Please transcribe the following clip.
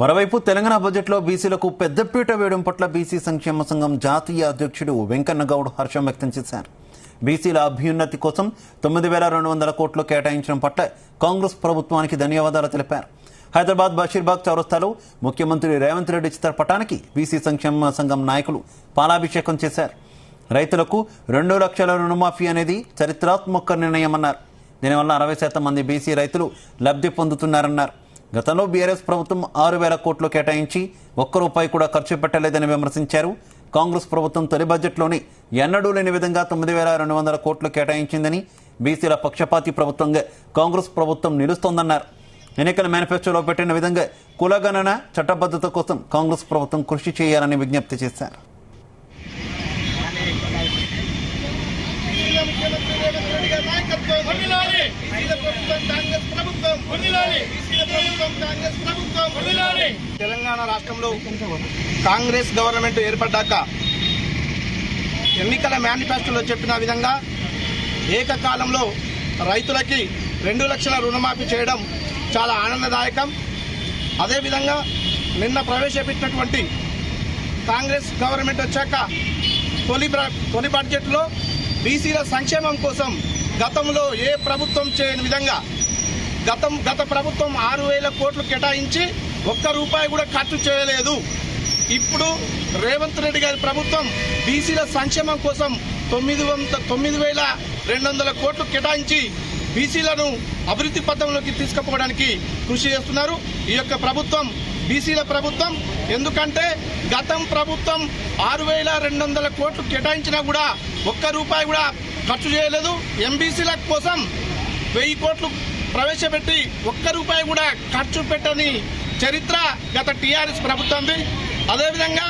మరోవైపు తెలంగాణ బడ్జెట్లో బీసీలకు పెద్దపీట వేయడం పట్ల బీసీ సంక్షేమ సంఘం జాతీయ అధ్యక్షుడు వెంకన్నగౌడ్ హర్షం వ్యక్తం చేశారు. బీసీల అభ్యున్నతి కోసం 9,200 కోట్లు కేటాయించడం పట్ల కాంగ్రెస్ ప్రభుత్వానికి ధన్యవాదాలు తెలిపారు. హైదరాబాద్ బషీర్బాగ్ చౌరస్తాలో ముఖ్యమంత్రి రేవంత్ రెడ్డి చిత్రపటానికి బీసీ సంక్షేమ సంఘం నాయకులు పాలాభిషేకం చేశారు. రైతులకు 2 లక్షల రుణమాఫీ అనేది చరిత్రాత్మక నిర్ణయమన్నారు. దీనివల్ల 60% మంది బీసీ రైతులు లబ్ధి పొందుతున్నారన్నారు. గతంలో బీఆర్ఎస్ ప్రభుత్వం 6,000 కోట్లు కేటాయించి ₹1 కూడా ఖర్చు పెట్టలేదని విమర్శించారు. కాంగ్రెస్ ప్రభుత్వం తొలి బడ్జెట్లోనే ఎన్నడూ లేని విధంగా 9,200 కోట్లు కేటాయించిందని, బీసీల పక్షపాతి ప్రభుత్వంగా కాంగ్రెస్ ప్రభుత్వం నిలుస్తోందన్నారు. ఎన్నికల మేనిఫెస్టోలో పెట్టిన విధంగా కులగణన చట్టబద్ధత కోసం కాంగ్రెస్ ప్రభుత్వం కృషి చేయాలని విజ్ఞప్తి చేశారు. తెలంగాణ రాష్ట్రంలో కాంగ్రెస్ గవర్నమెంట్ ఏర్పడ్డాక ఎన్నికల మేనిఫెస్టోలో చెప్పిన విధంగా ఏకకాలంలో రైతులకి 2 లక్షల రుణమాఫీ చేయడం చాలా ఆనందదాయకం. అదేవిధంగా నిన్న ప్రవేశపెట్టినటువంటి కాంగ్రెస్ గవర్నమెంట్ వచ్చాక తొలి బడ్జెట్లో బీసీల సంక్షేమం కోసం గతంలో ఏ ప్రభుత్వం చేయని విధంగా గత ప్రభుత్వం 6,000 కోట్లు కేటాయించి ₹1 కూడా ఖర్చు చేయలేదు. ఇప్పుడు రేవంత్ రెడ్డి గారి ప్రభుత్వం బీసీల సంక్షేమం కోసం 9,200 కోట్లు కేటాయించి బీసీలను అభివృద్ధి పథంలోకి తీసుకుపోవడానికి కృషి చేస్తున్నారు. ఈ యొక్క ప్రభుత్వం బీసీల ప్రభుత్వం. ఎందుకంటే గతం ప్రభుత్వం 6,200 కోట్లు కేటాయించినా కూడా ₹1 కూడా ఖర్చు చేయలేదు. ఎంబీసీల కోసం 1,000 కోట్లు ప్రవేశపెట్టి ₹1 కూడా ఖర్చు పెట్టని చరిత్ర గత టీఆర్ఎస్ ప్రభుత్వంది. అదేవిధంగా